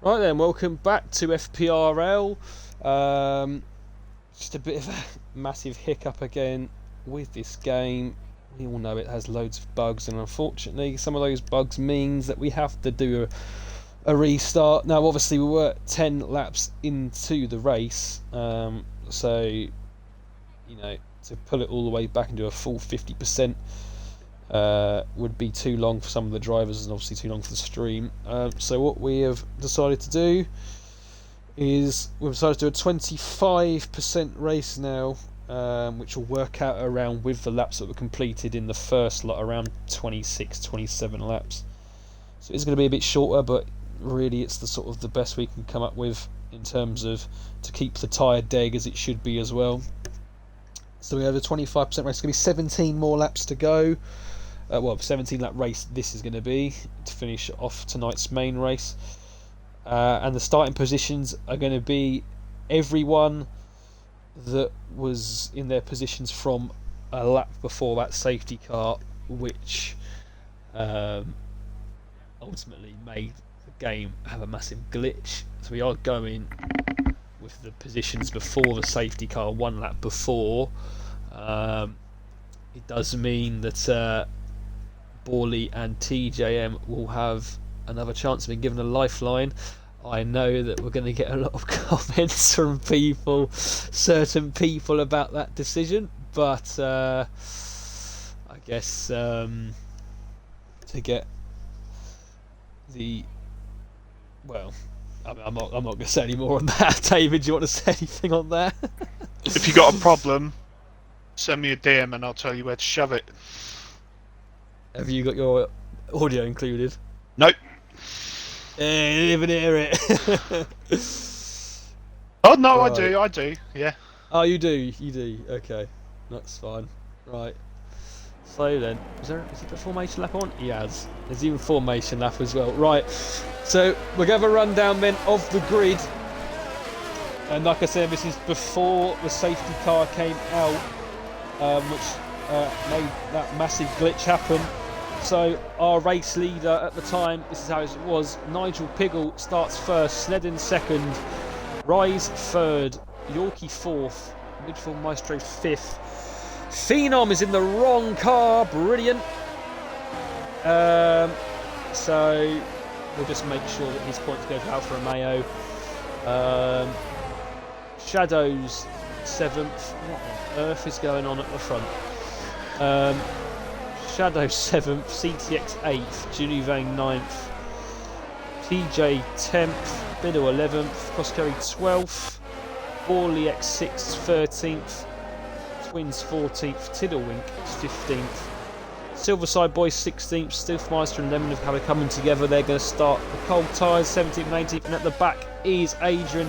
Right then, welcome back to FPRL. Just a bit of a massive hiccup again with this game. We all know it has loads of bugs, and unfortunately, some of those bugs means that we have to do a restart. Now, obviously, we were 10 laps into the race, so to pull it all the way back into a full 50%. Would be too long for some of the drivers and obviously too long for the stream. So what we have decided to do is we've decided to do a 25% race now, which will work out around with the laps that were completed in the first lot, around 26, 27 laps. So it's going to be a bit shorter, but really it's the best we can come up with in terms of to keep the tyre dead as it should be as well. So we have a 25% race. It's going to be 17 more laps to go. 17 lap race this is going to be to finish off tonight's main race, and the starting positions are going to be everyone that was in their positions from a lap before that safety car, which ultimately made the game have a massive glitch. So we are going with the positions before the safety car, one lap before. It does mean that Borley and TJM will have another chance of being given a lifeline. I know that we're going to get a lot of comments from certain people about that decision, but I guess to get the I'm not going to say any more on that. David, do you want to say anything on that? If you got a problem, send me a DM and I'll tell you where to shove it. Have you got your audio included? Nope. Didn't even hear it. Oh no, Right. I do, yeah. Oh, you do. Okay, that's fine. Right. So then, is it the formation lap on? He has. There's even formation lap as well. Right. So we're going to have a rundown then of the grid. And like I said, this is before the safety car came out, which made that massive glitch happen. So our race leader at the time, this is how it was: Nigel Piggle starts first, Snedden second, Rise third, Yorkie fourth, Midfield Maestro fifth. Phenom is in the wrong car, brilliant. So we'll just make sure that his points go to Alfa Romeo. Shadows 7th. What on earth is going on at the front? Shadow 7th, CTX 8th, Junivang 9th, TJ 10th, Biddle 11th, Coscarry 12th, Borley X 6th, 13th, Twins 14th, Tiddlewink 15th, Silverside Boys 16th, Stilfmeister and Lemon have coming together. They're going to start the cold tyres 17th and 18th, and at the back is Adrian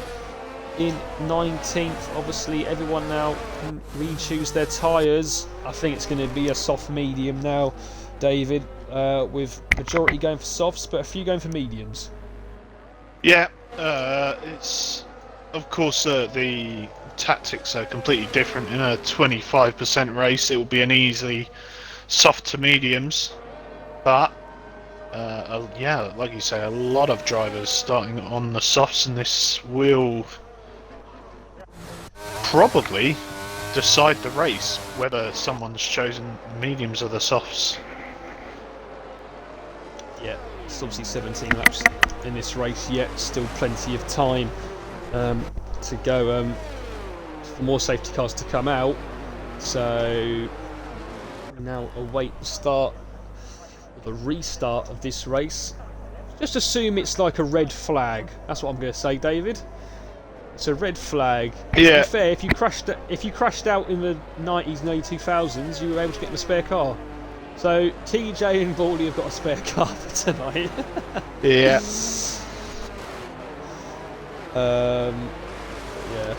in 19th. Obviously everyone now can re-choose their tyres. I think it's going to be a soft medium now, David, with majority going for softs but a few going for mediums. Yeah, it's of course the tactics are completely different. In a 25% race it will be an easy soft to mediums, but yeah, like you say, a lot of drivers starting on the softs, and this will probably decide the race whether someone's chosen mediums or the softs. Yeah, it's obviously 17 laps in this race yet, still plenty of time to go for more safety cars to come out. So we now await the restart of this race. Just assume it's like a red flag. That's what I'm going to say, David. It's a red flag. Yeah. To be fair, if you crashed out in the 90s and early 2000s, you were able to get in a spare car. So TJ and Borley have got a spare car for tonight. Yeah. Yeah.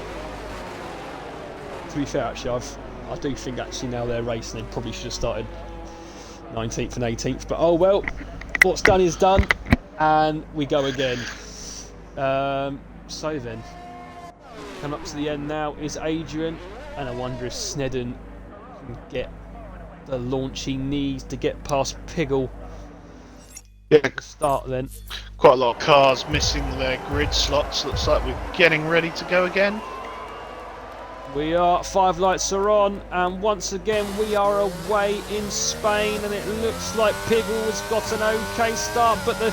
To be fair, actually, I do think actually now they're racing, they probably should have started 19th and 18th. But oh well, what's done is done, and we go again. So then, coming up to the end now is Adrian, and I wonder if Snedden can get the launch he needs to get past Piggle. Yeah, Start then. quite a lot of cars missing their grid slots. Looks like we're getting ready to go again. We are, 5 lights are on, and once again we are away in Spain, and it looks like Piggle has got an okay start, but the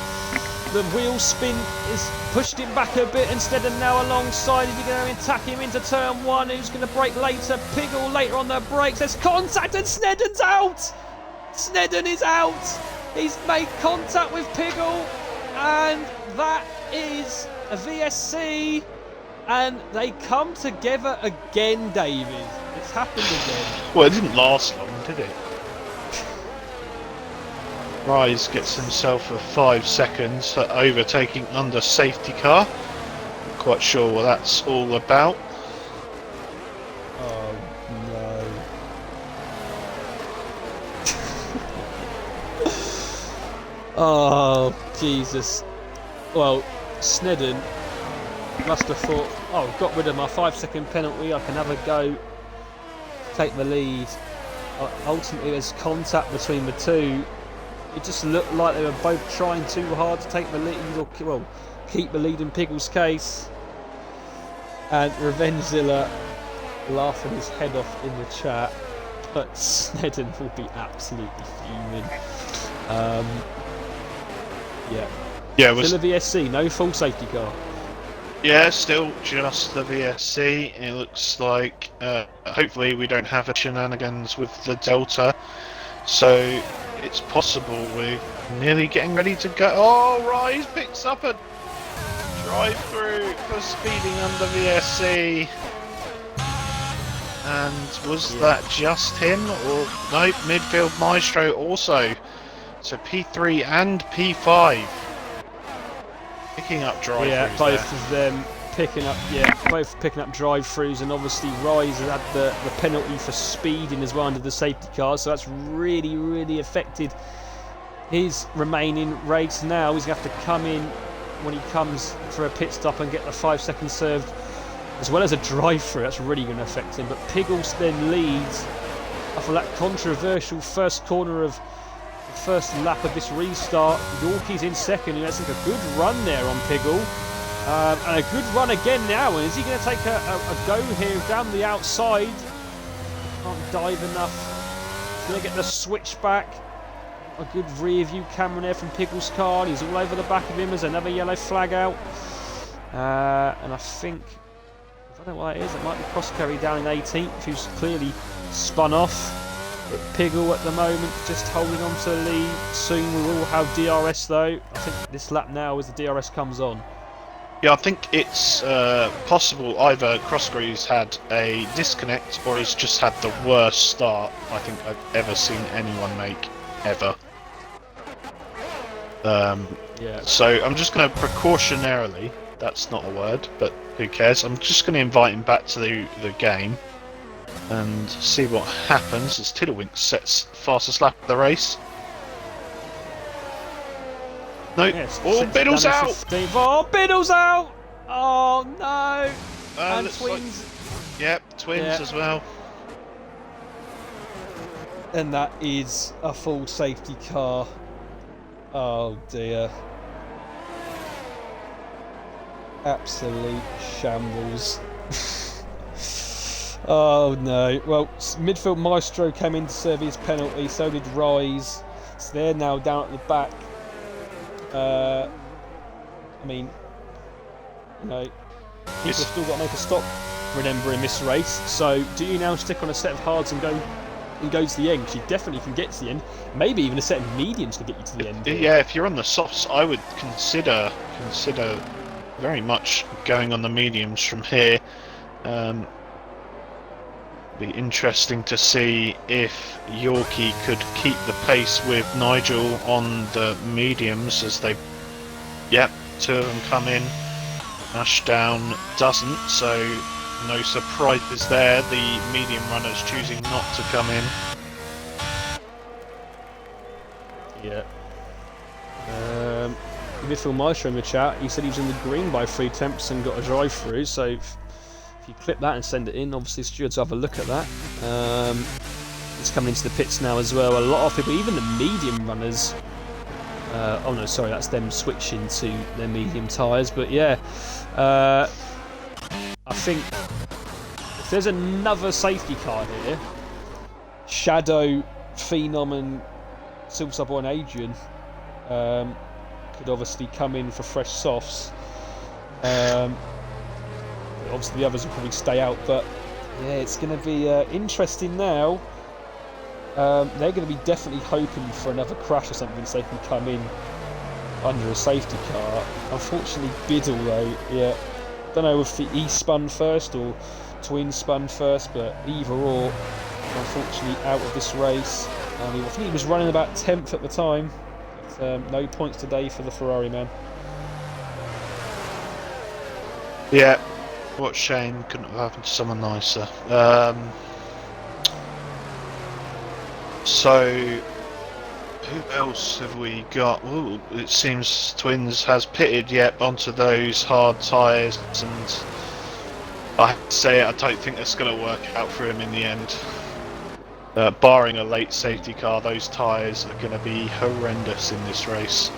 wheel spin is pushed him back a bit instead, and now alongside is he going to attack him into turn 1, who's going to brake later. Piggle later on the brakes, there's contact and Snedden's out! Snedden is out! He's made contact with Piggle, and that is a VSC. And they come together again, David. It's happened again. Well, it didn't last long, did it? Rise gets himself a 5 seconds for overtaking under safety car. Not quite sure what that's all about. Oh no. Oh Jesus. Well, Snedden must have thought, oh, got rid of my 5-second penalty, I can have a go, take the lead. Ultimately there's contact between the two. It just looked like they were both trying too hard to take the lead, or well, keep the lead in Piggle's case. And Revengezilla laughing his head off in the chat, but Snedden will be absolutely fuming. Yeah, it was still a VSC, no full safety car. Yeah, still just the VSC. It looks like hopefully we don't have a shenanigans with the Delta, so it's possible we're nearly getting ready to go. Oh, Rise picks up a drive through for speeding under VSC. And was that just him, or no? Midfield Maestro also. So P3 and P5. Picking up drive-throughs. Yeah, both of them picking up. Yeah, both picking up drive-throughs, and obviously Rise has had the penalty for speeding as well under the safety car, so that's really affected his remaining race. Now he's going to have to come in when he comes for a pit stop and get the 5 seconds served, as well as a drive-through. That's really going to affect him. But Piggles then leads after that controversial first corner of first lap of this restart. Yorkie's in second, who has a good run there on Piggle, and a good run again now. And is he going to take a go here down the outside? Can't dive enough. He's going to get the switch back. A good rear view camera there from Piggle's car. He's all over the back of him. There's another yellow flag out, and I think, I don't know what that is, it might be Cross Curry down in 18th, who's clearly spun off. Piggle at the moment just holding on to the lead. Soon we will have DRS though. I think this lap now as the DRS comes on. Yeah, I think it's possible either Crossgreaves had a disconnect or he's just had the worst start I think I've ever seen anyone make, ever. Yeah. So I'm just going to precautionarily, that's not a word, but who cares, I'm just going to invite him back to the game and see what happens as Tiddlewink sets fastest lap of the race. No, Yes, Biddle's out! 15th. Oh, Biddle's out! Oh no! And Twins. Like, yep, Twins as well. And that is a full safety car. Oh dear. Absolute shambles. Oh no. Well, midfield Maestro came in to serve his penalty, so did Rise. So they're now down at the back. I mean, you know, people have still got to make a stop, remember, in this race. So do you now stick on a set of hards and go to the end? Because you definitely can get to the end. Maybe even a set of mediums to get you to the end. Yeah, if you're on the softs, I would consider very much going on the mediums from here. Be interesting to see if Yorkie could keep the pace with Nigel on the mediums as they, yep, two of them come in. Ashdown doesn't, so no surprises there. The medium runners choosing not to come in. Yeah. Midfield Maestro in the chat, he said he was in the green by 3 temps and got a drive through, so if you clip that and send it in, obviously stewards have a look at that. It's coming into the pits now as well. A lot of people, even the medium runners, Oh no, sorry, that's them switching to their medium tyres. But yeah, I think if there's another safety car here, Shadow, Phenom and Silverside Boy and Adrian could obviously come in for fresh softs. Obviously the others will probably stay out, but yeah, it's going to be interesting now. They're going to be definitely hoping for another crash or something so they can come in under a safety car. Unfortunately, Biddle though, yeah, don't know if he spun first or Twin spun first, but either or, unfortunately out of this race. I think he was running about 10th at the time, but no points today for the Ferrari man. Yeah, what shame, couldn't have happened to someone nicer. So, who else have we got? Ooh, it seems Twins has pitted yet onto those hard tyres, and I have to say I don't think that's going to work out for him in the end. Barring a late safety car, those tyres are going to be horrendous in this race.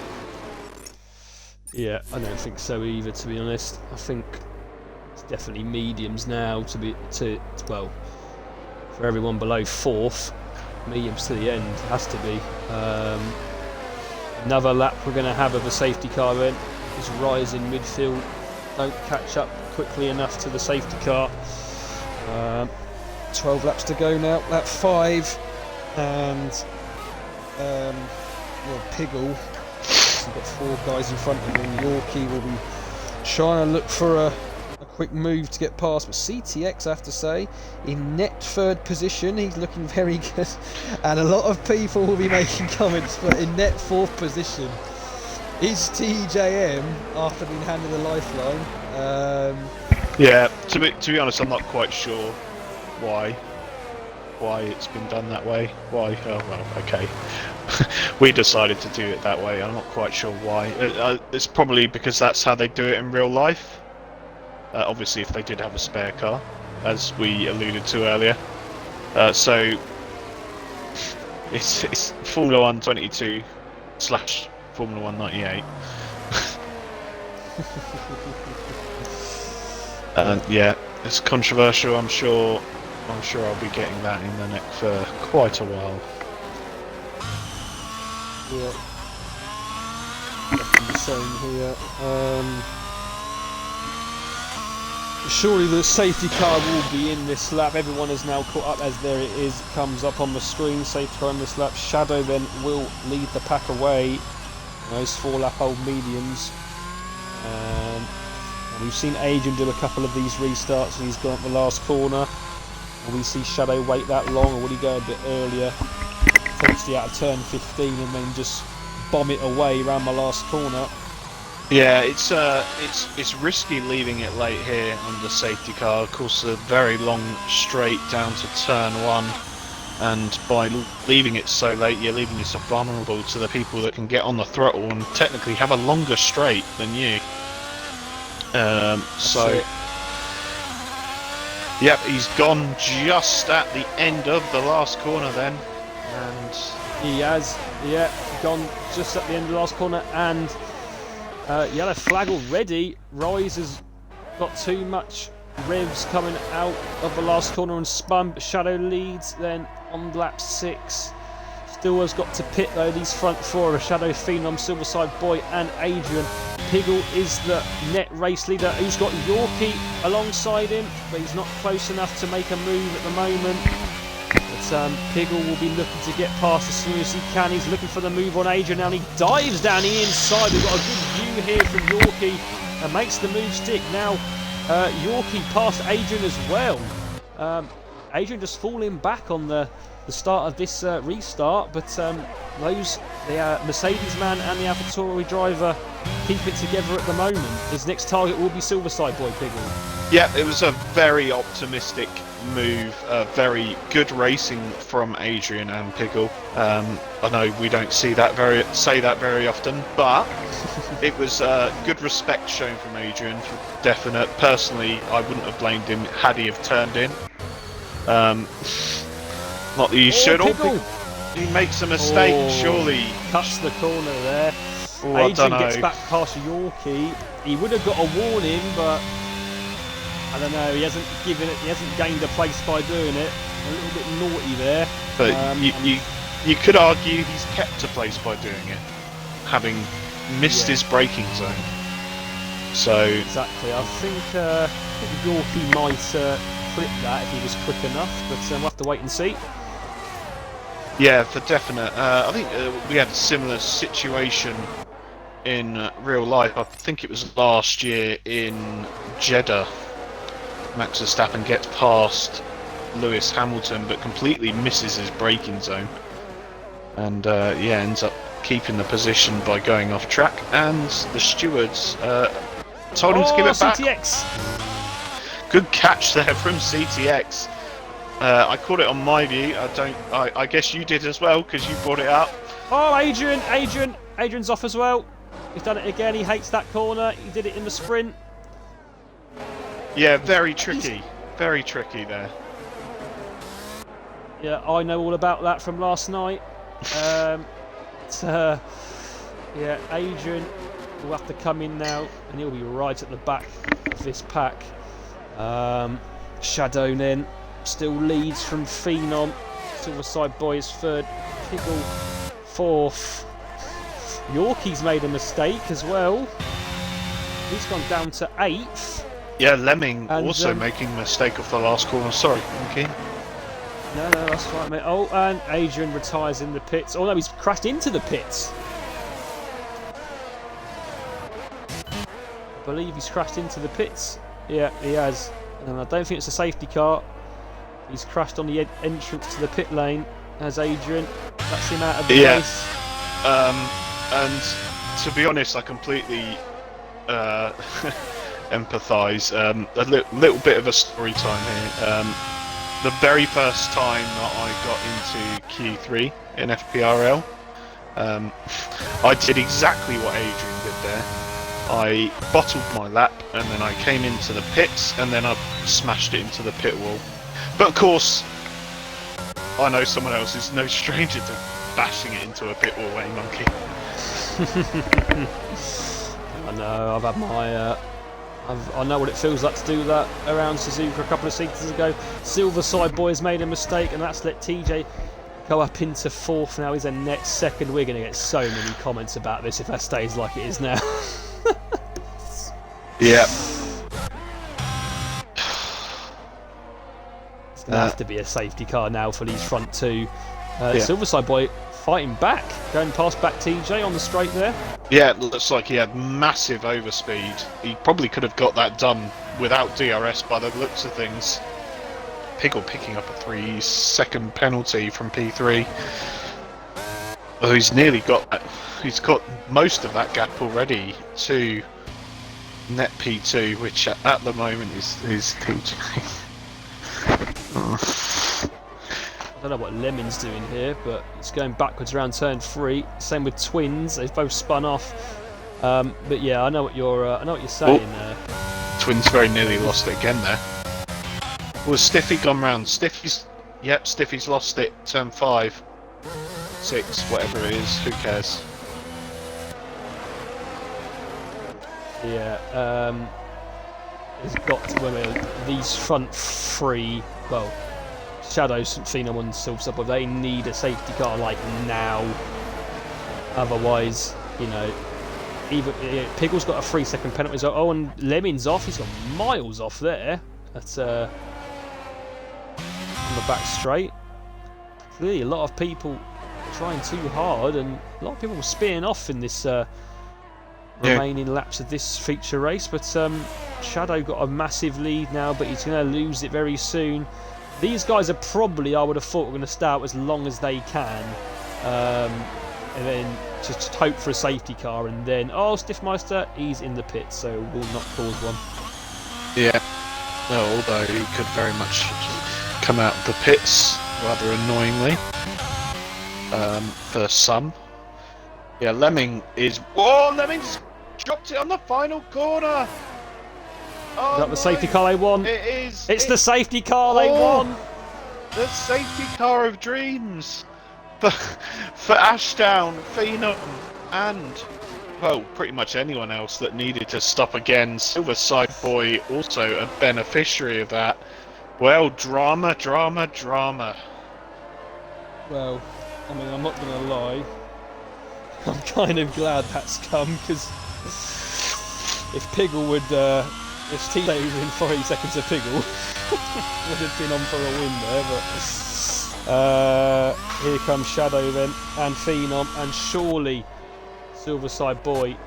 Yeah, I don't think so either, to be honest. I think it's definitely mediums now well, for everyone below 4th. Mediums to the end, has to be. Another lap we're going to have of a safety car then. Is Rise in midfield, don't catch up quickly enough to the safety car. 12 laps to go now, lap 5, and Piggle, we've got 4 guys in front of him. Yorkie will be trying to look for a quick move to get past, but CTX, I have to say, in net 3rd position, he's looking very good, and a lot of people will be making comments, but in net 4th position is TJM after being handed a lifeline. Yeah, to be honest, I'm not quite sure why it's been done that way. Why? Oh well, okay. We decided to do it that way. I'm not quite sure why. It's probably because that's how they do it in real life. Obviously, if they did have a spare car, as we alluded to earlier. So it's Formula 1 22 / Formula 1 98. Yeah, it's controversial. I'm sure I'll be getting that in the neck for quite a while. Yeah, definitely the same here. Surely the safety car will be in this lap. Everyone is now caught up as there it is. It comes up on the screen. Safety car in this lap. Shadow then will lead the pack away. Those 4-lap old mediums. And we've seen Adrian do a couple of these restarts. He's gone up the last corner. Will we see Shadow wait that long, or will he go a bit earlier? Potentially out of turn 15 and then just bomb it away around the last corner. Yeah, it's risky leaving it late here on the safety car. Of course, a very long straight down to turn 1, and by leaving it so late, you're leaving yourself vulnerable to the people that can get on the throttle and technically have a longer straight than you. Yep, he's gone just at the end of the last corner then, and he has, yeah, gone just at the end of the last corner, and yellow flag already. Rise has got too much revs coming out of the last corner and spun, but Shadow leads then on lap 6. Still has got to pit though. These front 4 are Shadow, Phenom, Silverside Boy and Adrian. Piggle is the net race leader, who's got Yorkie alongside him, but he's not close enough to make a move at the moment. But Piggle will be looking to get past as soon as he can. He's looking for the move on Adrian now, and he dives down the inside. We've got a good view here from Yorkie and makes the move stick. Now Yorkie past Adrian as well. Adrian just falling back on the start of this restart, but the Mercedes man and the AlphaTauri driver keep it together at the moment. His next target will be Silverside Boy Piggle. Yeah, it was a very optimistic move, very good racing from Adrian and Piggle. I know we don't say that very often, but it was good respect shown from Adrian for definite. Personally, I wouldn't have blamed him had he have turned in. Not that you should. Piggle. he makes a mistake, Oh, surely. Cuts the corner there. Oh, I Adrian don't gets know. back past Yorkie. He would have got a warning, but I don't know. He hasn't gained a place by doing it. A little bit naughty there. But you could argue he's kept a place by doing it, having missed his braking zone. So Exactly. I think Yorkie might clip that if he was quick enough, but we'll have to wait and see. yeah, for definite. I think we had a similar situation in real life. I think it was last year in Jeddah. Max Verstappen gets past Lewis Hamilton, but completely misses his braking zone, and ends up keeping the position by going off track. And the stewards told him to give it back. CTX. Good catch there from CTX. I caught it on my view. I guess you did as well because you brought it up. Oh, Adrian's off as well. He's done it again. He hates that corner. He did it in the sprint. Yeah, very tricky. Very tricky there. Yeah, I know all about that from last night. Adrian will have to come in now, and he'll be right at the back of this pack. Shadow then still leads from Phenom. Silverside Boys third. Piggle fourth. Yorkie's made a mistake as well. He's gone down to 8th. Yeah, Lemming And, also making a mistake off the last corner. Sorry, okay. No, that's right, mate. Oh, and Adrian retires in the pits. Oh no, he's crashed into the pits. I believe he's crashed into the pits. Yeah, he has. And I don't think it's a safety car. He's crashed on the entrance to the pit lane as Adrian. That's him out of the race. And to be honest, I completely empathise. A little bit of a story time here. The very first time that I got into Q3 in FPRL, I did exactly what Adrian did there. I bottled my lap and then I came into the pits and then I smashed it into the pit wall. But of course, I know someone else is no stranger to bashing it into a pit wall, eh, Monkey? I know, I've had my... I know what it feels like to do that around Suzuka a couple of seasons ago. Silverside Boys made a mistake, and that's let TJ go up into 4th. Now he's a net 2nd. We're going to get so many comments about this if that stays like it is now. Yeah. It's going to have to be a safety car now for these front two. Silverside Boy fighting back, going past back TJ on the straight there. Yeah, it looks like he had massive overspeed. He probably could have got that done without DRS by the looks of things. Piggle picking up a 3-second penalty from P3. Oh, he's got most of that gap already to net P2, which at the moment is TJ. I don't know what Lemon's doing here, but it's going backwards around turn 3. Same with Twins; they've both spun off. But yeah, I know what you're saying. Twins very nearly lost it again there. Was Stiffy gone round? Stiffy's lost it. Turn 5, 6, whatever it is. Who cares? Yeah, he's got these front 3. Well, Shadows, Phenom and Silverside Boy, they need a safety car like now. Otherwise, even Piggle's got a 3-second penalty. Oh, and Lemming's off. He's got miles off there. That's on the back straight. Clearly, a lot of people trying too hard, and a lot of people were speeding off in this remaining laps of this feature race. But Shadow got a massive lead now, but he's going to lose it very soon. These guys are probably, I would have thought, going to start as long as they can, and then just hope for a safety car, and then Stiffmeister, he's in the pit, so will not cause one. Yeah, although he could very much come out of the pits rather annoyingly for some. Yeah, Lemming's dropped it on the final corner. Is that the safety car they want? It is. The safety car they want. The safety car of dreams. for Ashdown, Phenom, and well, pretty much anyone else that needed to stop again. Silverside Boy also a beneficiary of that. Well, drama. Well, I mean, I'm not going to lie. I'm kind of glad that's come, because if Piggle would, if Tito was in 40 seconds of Piggle, would have been on for a win there. But here comes Shadow then, and Phenom, and surely Silverside Boy.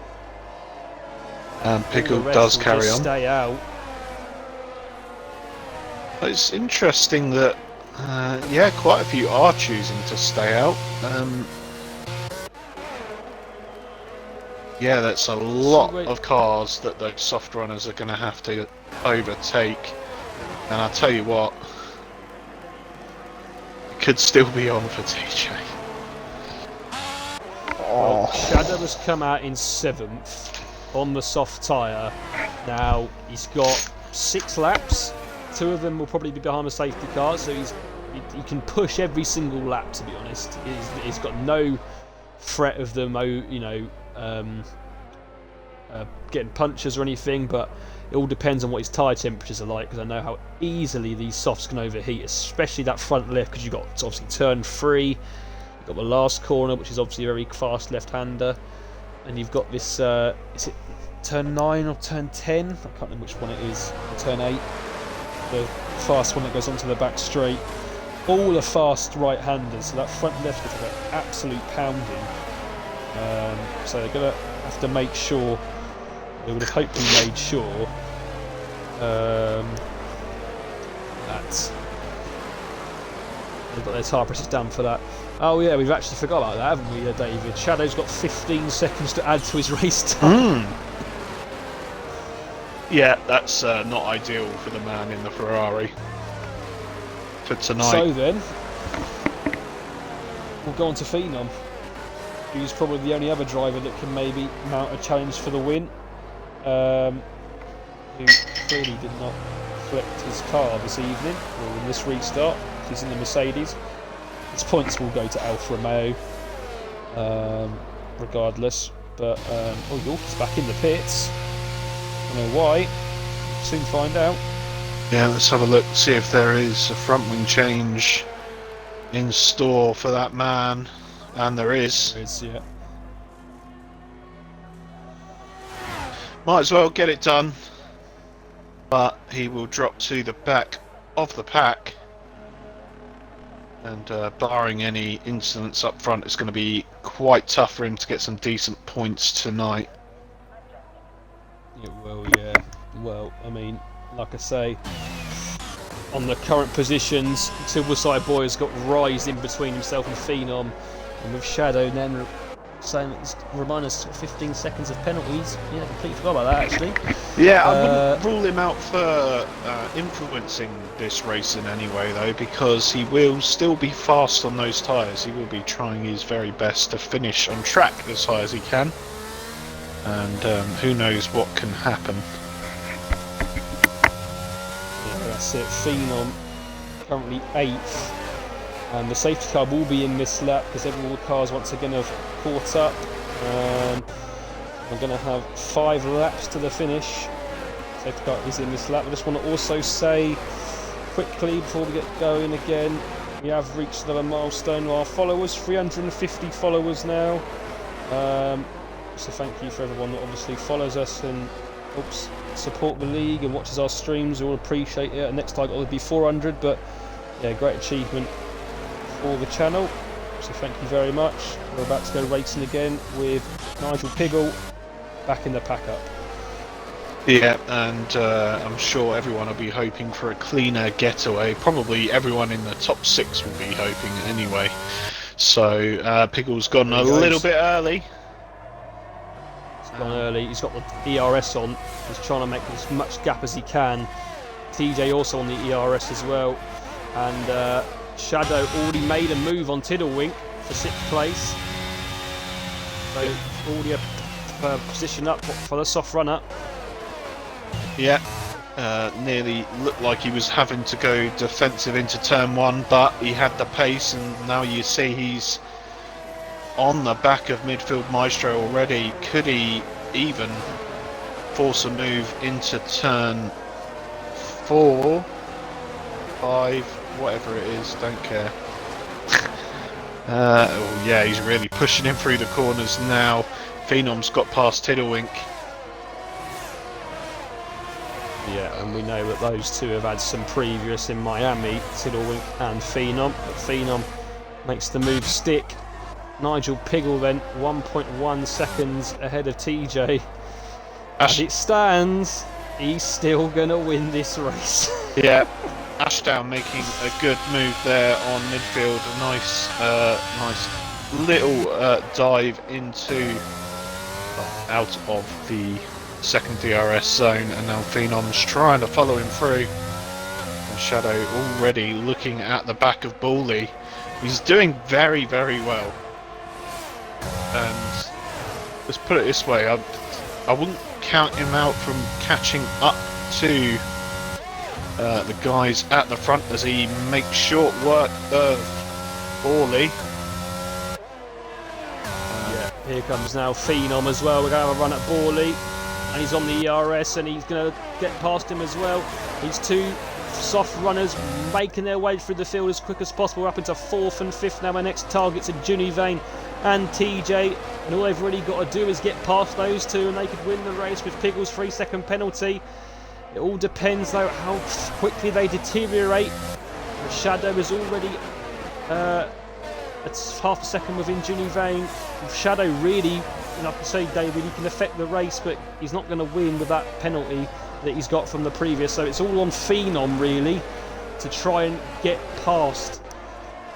And Piggle does carry on. Stay out. It's interesting that, yeah, quite a few are choosing to stay out. Yeah, that's a lot of cars that those soft runners are going to have to overtake. And I'll tell you what, it could still be on for TJ. Well, Shadow has come out in 7th on the soft tyre. Now, he's got 6 laps. 2 of them will probably be behind the safety car, so he can push every single lap, to be honest. He's got no threat of them, getting punctures or anything, but it all depends on what his tyre temperatures are like, because I know how easily these softs can overheat, especially that front left, because you've got obviously turn 3, you've got the last corner, which is obviously a very fast left-hander, and you've got this, is it turn 9 or turn 10? I can't remember which one it is, turn 8, the fast one that goes onto the back straight. All are fast right-handers, so that front left is an absolute pounding. So they're going to have to make sure, they would have hopefully made sure that they've got their tyre pressures down for that. Oh yeah, we've actually forgot about that, haven't we, David? Shadow's got 15 seconds to add to his race time. Yeah, that's not ideal for the man in the Ferrari for tonight. So then, we'll go on to Phenom, who's probably the only other driver that can maybe mount a challenge for the win. Who clearly did not collect his car this evening, or in this restart. He's in the Mercedes. His points will go to Alfa Romeo, regardless. But, oh, Yorkie's back in the pits. I don't know why. Soon find out. Yeah, let's have a look, see if there is a front wing change in store for that man. And there is. There is, yeah. Might as well get it done. But he will drop to the back of the pack. And barring any incidents up front, it's going to be quite tough for him to get some decent points tonight. It will, yeah. Well, I mean, like I say, on the current positions, Silverside Boy has got Rise in between himself and Phenom, and with Shadow then saying remind us 15 seconds of penalties. Yeah, completely forgot about that actually. Yeah, I wouldn't rule him out for influencing this race in any way though, because he will still be fast on those tyres. He will be trying his very best to finish on track as high as he can. And who knows what can happen. Yeah, that's it. Phenom currently 8th, and the safety car will be in this lap because all the cars once again have caught up. We're going to have 5 laps to the finish. Safety car is in this lap. I just want to also say quickly before we get going again, we have reached another milestone of our followers, 350 followers now. So thank you for everyone that obviously follows us and helps support the league and watches our streams. We all appreciate it. And next target will be 400, but yeah, great achievement for the channel. So thank you very much. We're about to go racing again with Nigel Piggle back in the pack up. Yeah, and I'm sure everyone will be hoping for a cleaner getaway. Probably everyone in the top 6 will be hoping anyway. So Piggle's gone a little bit early. Gone early. He's got the ERS on. He's trying to make as much gap as he can. TJ also on the ERS as well. And Shadow already made a move on Tiddlewink for 6th place. So already a position up for the soft run-up. Yeah, nearly looked like he was having to go defensive into turn 1, but he had the pace, and now you see he's on the back of midfield Maestro already. Could he even force a move into turn 4, 5, whatever it is, don't care. Oh yeah, he's really pushing him through the corners now. Phenom's got past Tiddlewink. Yeah, and we know that those two have had some previous in Miami, Tiddlewink and Phenom, but Phenom makes the move stick. Nigel Piggle then 1.1 seconds ahead of TJ. As it stands, he's still going to win this race. Yeah, Ashdown making a good move there on midfield. A nice little dive into out of the second DRS zone, and now Phenom's trying to follow him through. And Shadow already looking at the back of Bawley. He's doing very, very well. And let's put it this way, I wouldn't count him out from catching up to the guys at the front as he makes short work of Bawley. Yeah, here comes now Phenom as well. We're going to have a run at Bawley, and he's on the ERS, and he's going to get past him as well. These two soft runners making their way through the field as quick as possible. We're up into 4th and 5th now. Our next targets are Junivane and TJ, and all they've really got to do is get past those two, and they could win the race with Piggle's 3-second penalty. It all depends though how quickly they deteriorate. The Shadow is already it's half a second within Junivane. Shadow really, like I say, David, he can affect the race, but he's not going to win with that penalty that he's got from the previous. So it's all on Phenom really to try and get past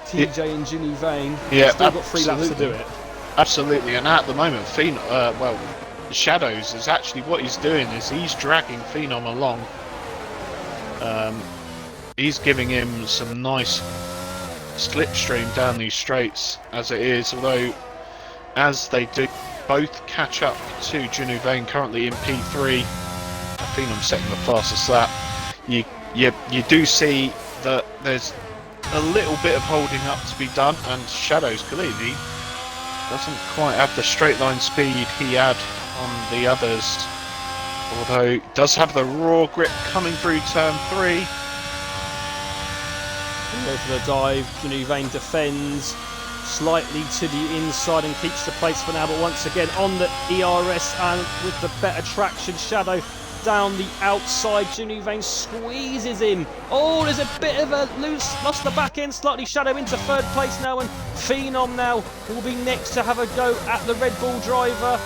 TJ and Junivane. Yeah, still got 3 laps to do it. Absolutely, and at the moment, Shadows is actually what he's doing is he's dragging Phenom along. He's giving him some nice slipstream down these straights as it is, although as they do both catch up to Junivane currently in P3, Phenom setting the fastest lap. You do see that there's a little bit of holding up to be done, and Shadows clearly doesn't quite have the straight line speed he had on the others, although does have the raw grip coming through turn 3. Go for the dive. Junivane defends slightly to the inside and keeps the place for now, but once again on the ERS and with the better traction, Shadow down the outside. Junivane squeezes him. Oh, there's a bit of a lost the back end slightly. Shadow into 3rd place now, and Phenom now will be next to have a go at the Red Bull driver.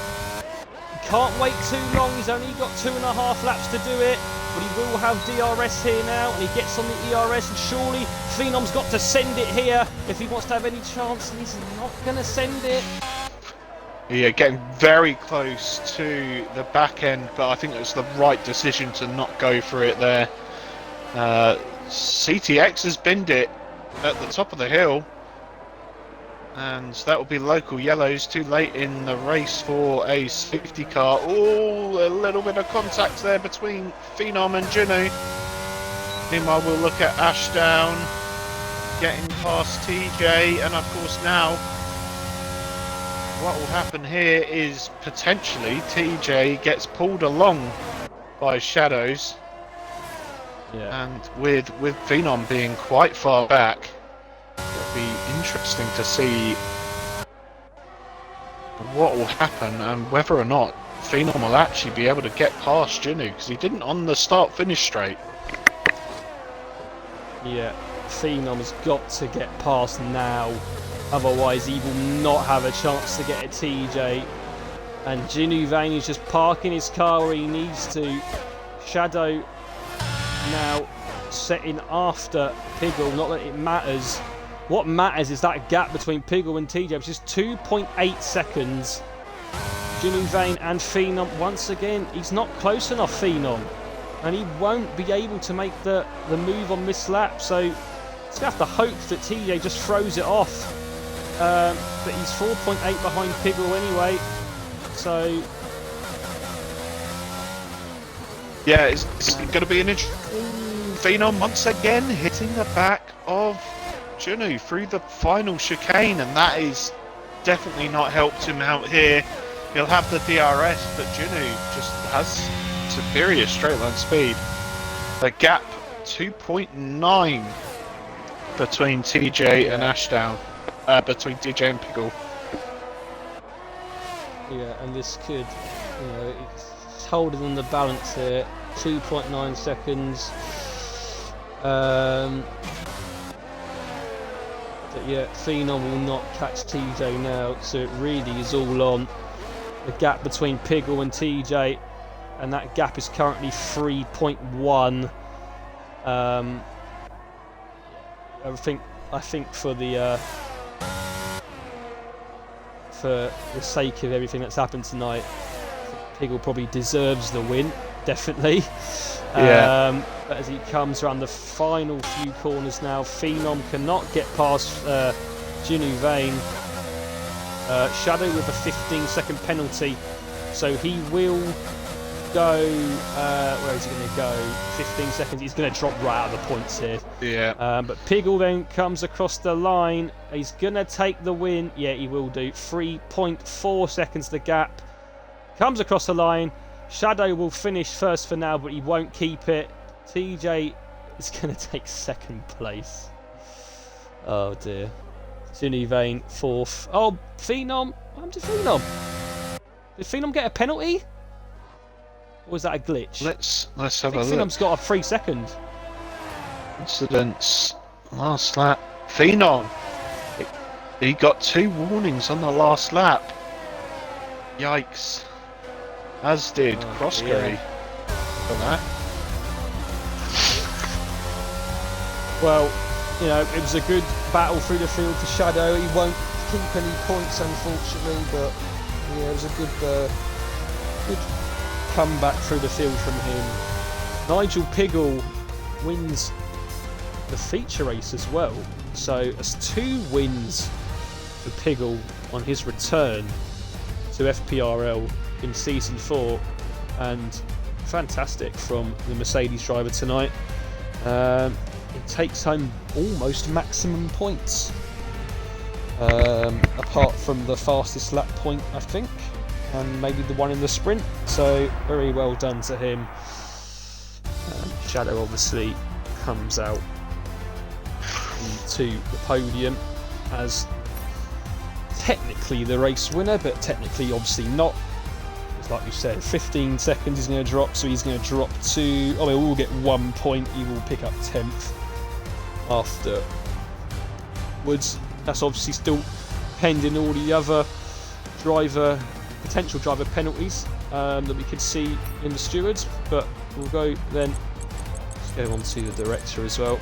He can't wait too long. He's only got 2.5 laps to do it, but he will have DRS here now, and he gets on the ERS, and surely Phenom's got to send it here if he wants to have any chance, and he's not going to send it. Yeah, getting very close to the back end, but I think it was the right decision to not go for it there. CTX has binned it at the top of the hill, and that will be local yellows. Too late in the race for a safety car. Oh, a little bit of contact there between Phenom and Juno. Meanwhile, we'll look at Ashdown getting past TJ, and of course now what will happen here is potentially TJ gets pulled along by Shadows. Yeah. And with Phenom being quite far back, it'll be interesting to see what will happen and whether or not Phenom will actually be able to get past Juno, because he didn't on the start-finish straight. Yeah, Phenom's got to get past now, otherwise he will not have a chance to get a TJ. And Junivane is just parking his car where he needs to. Shadow now setting after Piggle, not that it matters. What matters is that gap between Piggle and TJ, which is 2.8 seconds. Junivane and Phenom, once again, he's not close enough, Phenom, and he won't be able to make the move on this lap, so he's going to have to hope that TJ just throws it off. But he's 4.8 behind Piggle anyway, so yeah, it's going to be an interesting. Phenom once again hitting the back of Juno through the final chicane, and that is definitely not helped him out here. He'll have the DRS, but Juno just has superior straight line speed. The gap 2.9 between TJ and Ashdown, between TJ and Piggle. Yeah, and this could, it's holding on the balance here. 2.9 seconds. But yeah, Phenom will not catch TJ now, so it really is all on the gap between Piggle and TJ, and that gap is currently 3.1. I think for the sake of everything that's happened tonight, Piggle probably deserves the win, definitely. Yeah. But as he comes around the final few corners now, Phenom cannot get past Jinu Vane. Shadow with a 15-second penalty, so he will go. Where is he going to go? 15 seconds. He's going to drop right out of the points here. Yeah. But Piggle then comes across the line. He's going to take the win. Yeah, he will do. 3.4 seconds the gap. Comes across the line. Shadow will finish first for now, but he won't keep it. TJ is going to take second place. Oh dear. Jinu Vane fourth. Oh, Phenom. What happened to Phenom? Did Phenom get a penalty? Or was that a glitch? Let's have a look. Phenom's got a 3 second. Incidents. Last lap. Phenom. He got 2 warnings on the last lap. Yikes. As did Crosscarry for that. Well, it was a good battle through the field for Shadow. He won't keep any points, unfortunately, but yeah, it was a good comeback through the field from him. Nigel Piggle wins the feature race as well, so it's 2 wins for Piggle on his return to FPRL in Season 4, and fantastic from the Mercedes driver tonight. It takes home almost maximum points, apart from the fastest lap point, I think, and maybe the one in the sprint, so very well done to him. Shadow obviously comes out to the podium as technically the race winner, but technically obviously not. Like we said, 15 seconds he's going to drop, so he's going to drop to... he will get 1 point, he will pick up 10th afterwards. That's obviously still pending all the other potential driver penalties that we could see in the stewards, but we'll go then, let's go on to the director as well.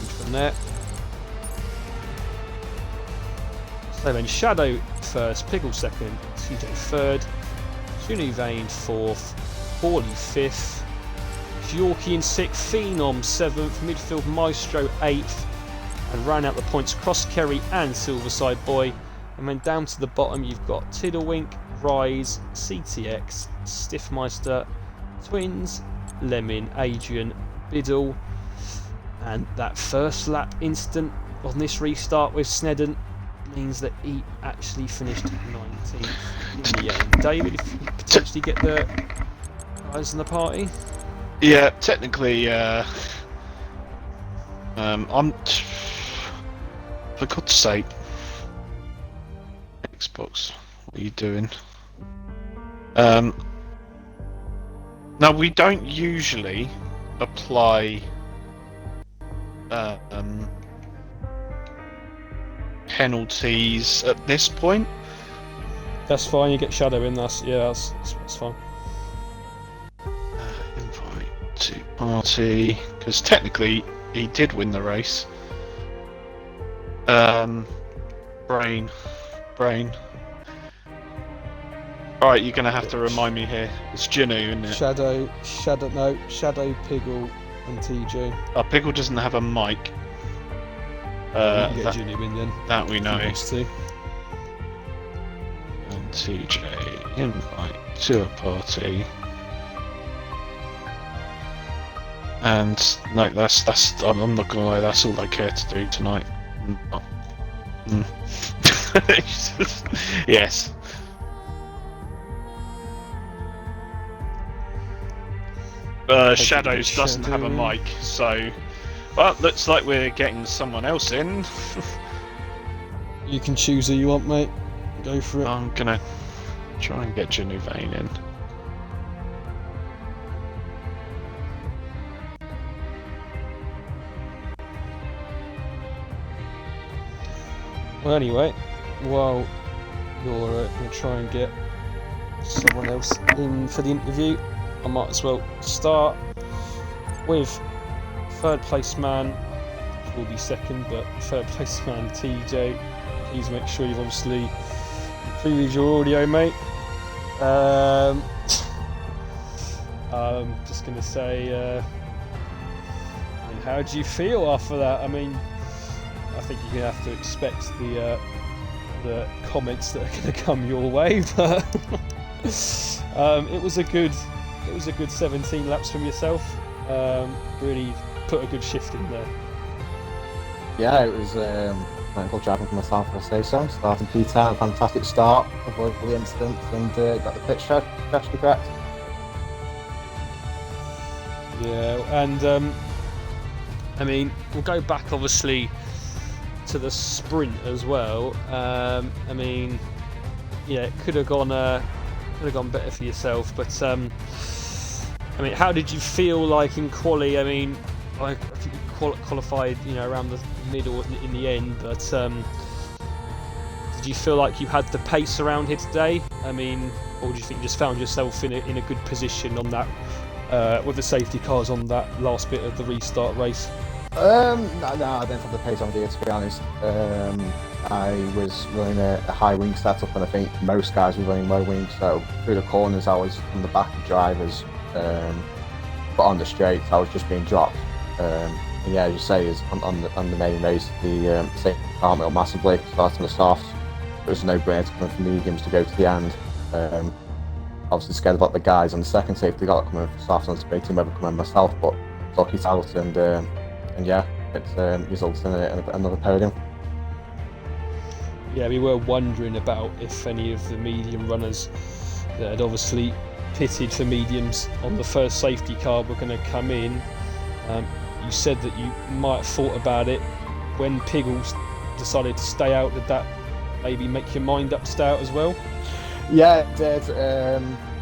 From there. So then Shadow first, Piggle second, TJ third, Jinu Vane fourth, Hawley fifth, Yorkie in sixth, Phenom seventh, midfield Maestro eighth, and round out the points Crosscarry and Silverside Boy. And then down to the bottom you've got Tiddlewink, Rise, CTX, Stiffmeister, Twins, Lemon, Adrian, Biddle, and that first lap instant on this restart with Snedden means that he actually finished 19th in the end. David, if you potentially get the guys in the party? Yeah, technically, I'm... For God's sake. Xbox, what are you doing? Now, we don't usually apply... penalties at this point. That's fine, you get Shadow in, that's fine. Invite to party, because technically he did win the race. Brain. Alright, you're gonna have to remind me here. It's Jinu, isn't it? Shadow, Piggle and TJ. Oh, Piggle doesn't have a mic. Get Jinu in then. That we know. And TJ, invite to a party. And no, that's I'm not gonna lie, that's all I care to do tonight. Yes. Shadows doesn't have a mic, so. Well, looks like we're getting someone else in. You can choose who you want, mate. Go for it. I'm gonna try and get Genuvane in. Well, anyway, while you're going to try and get someone else in for the interview, I might as well start with third place man, which will be second, but third place man TJ. Please make sure you've obviously included your audio, mate. I'm just going to say, how do you feel after that? I mean, I think you're gonna have to expect the comments that are gonna come your way, but it was a good 17 laps from yourself. Really put a good shift in there. Yeah, it was good driving for myself, if I say so. Starting P10, fantastic start, avoided all the incidents, and got the pit strategy correct. Yeah, and I mean, we'll go back obviously to the sprint as well. I mean, yeah, it could have gone better for yourself, but I mean, how did you feel like in quali? I mean, I think you qualified, around the middle in the end, but did you feel like you had the pace around here today? I mean, or do you think you just found yourself in a good position on that with the safety cars on that last bit of the restart race? No, I didn't have the pace on here, to be honest. I was running a high wing setup, and I think most guys were running low wing, so through the corners I was on the back of drivers, but on the straights I was just being dropped. And yeah, as you say, is on the main race, the safety car went up massively, starting the softs. There was no brainer to come from mediums to go to the end. Obviously scared about the guys on the second safety car coming for softs, and debating whether coming myself, but lucky it out, and yeah, it resulted in another podium. Yeah, we were wondering about if any of the medium runners that had obviously pitted for mediums on the first safety car were going to come in. You said that you might have thought about it when Piggles decided to stay out. Did that maybe make your mind up to stay out as well? Yeah, it did.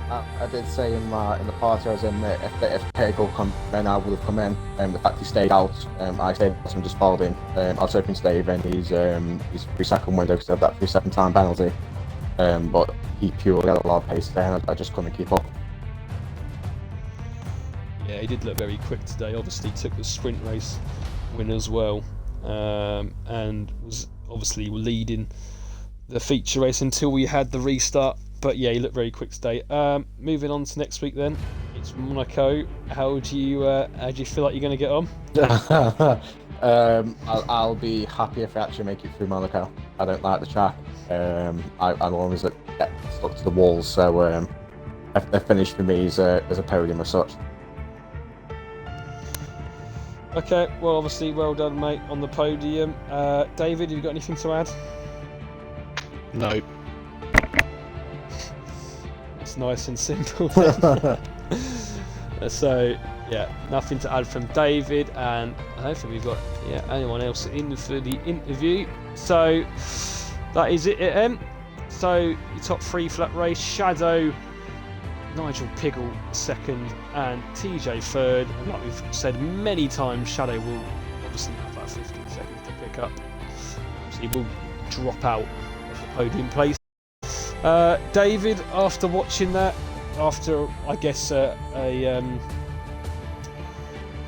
I did say in the party I was in that if Peggle come in, I would have come in. The fact he stayed out, I stayed out and just followed him. I was hoping to stay in his 3-second window because of that 3-second time penalty. But he purely had a lot of pace there, and I just couldn't keep up. Yeah, he did look very quick today. Obviously took the sprint race win as well, and was obviously leading the feature race until we had the restart. But yeah, he looked very quick today. Moving on to next week then, it's Monaco. How do you feel like you're going to get on? I'll be happy if I actually make it through Monaco. I don't like the track. I'm always get stuck to the walls, so a finish for me is a podium as such. Okay, well obviously well done, mate, on the podium. David, have you got anything to add? No. It's nice and simple. So yeah, nothing to add from David, and I don't think we've got anyone else in for the interview. So that is it. So your top 3 flat race: Shadow, Nigel Piggle second, and TJ third. And like we've said many times, Shadow will obviously have that 15 seconds to pick up. So he will drop out of the podium place. David, after watching that, after I guess a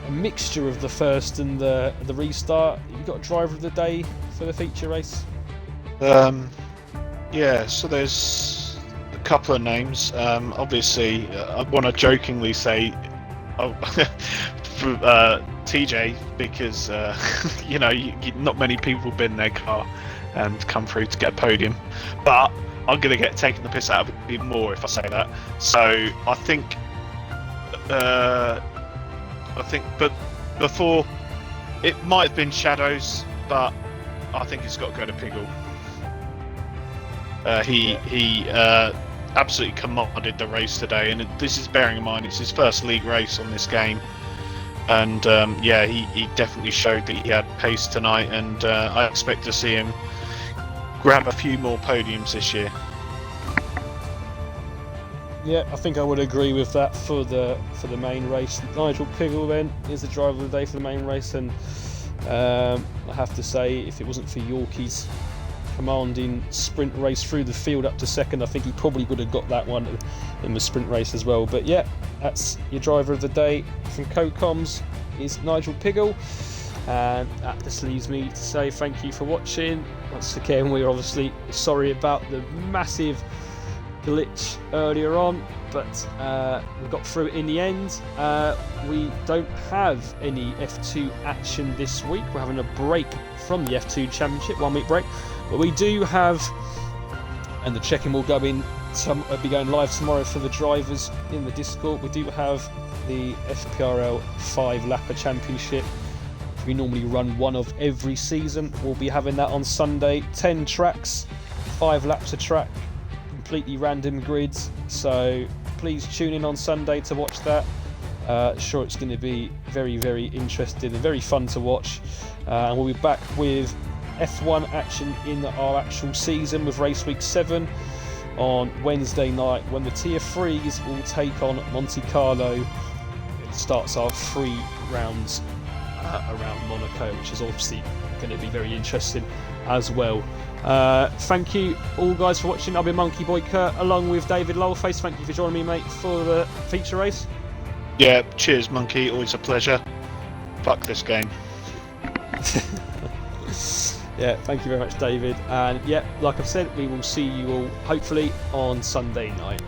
mixture of the first and the restart, you got a driver of the day for the feature race? Yeah, so there's a couple of names. Obviously, I want to jokingly say TJ, because not many people have been in their car and come through to get a podium, but I'm going to get taken the piss out of it even more if I say that. So I think, but before, it might have been Shadows, but I think it's got to go to Piggle. He absolutely commanded the race today, and this is bearing in mind it's his first league race on this game. And yeah, he definitely showed that he had pace tonight, and I expect to see him grab a few more podiums this year. Yeah, I think I would agree with that for the main race. Nigel Piggle then is the driver of the day for the main race, and I have to say, if it wasn't for Yorkie's commanding sprint race through the field up to second, I think he probably would have got that one in the sprint race as well. But yeah, that's your driver of the day from CoComs is Nigel Piggle, and that just leaves me to say thank you for watching. Once again, we're obviously sorry about the massive glitch earlier on, but we got through it in the end. We don't have any F2 action this week. We're having a break from the F2 Championship, 1 week break, but we do have, and the check-in will go in, be going live tomorrow for the drivers in the Discord. We do have the FPRL 5-lapper Championship. We normally run one of every season. We'll be having that on Sunday, 10 tracks, 5 laps a track, completely random grids, so please tune in on Sunday to watch that. Sure, it's going to be very, very interesting and very fun to watch. And we'll be back with F1 action in our actual season with race week 7 on Wednesday night, when the Tier 3s will take on Monte Carlo. It starts our 3 rounds around Monaco, which is obviously going to be very interesting as well. Thank you all guys for watching. I've been Monkey Boy Kurt along with David Lowellface. Thank you for joining me, mate, for the feature race. Yeah, cheers Monkey, always a pleasure. Fuck this game. Yeah, thank you very much, David. And yeah, like I've said, we will see you all hopefully on Sunday night.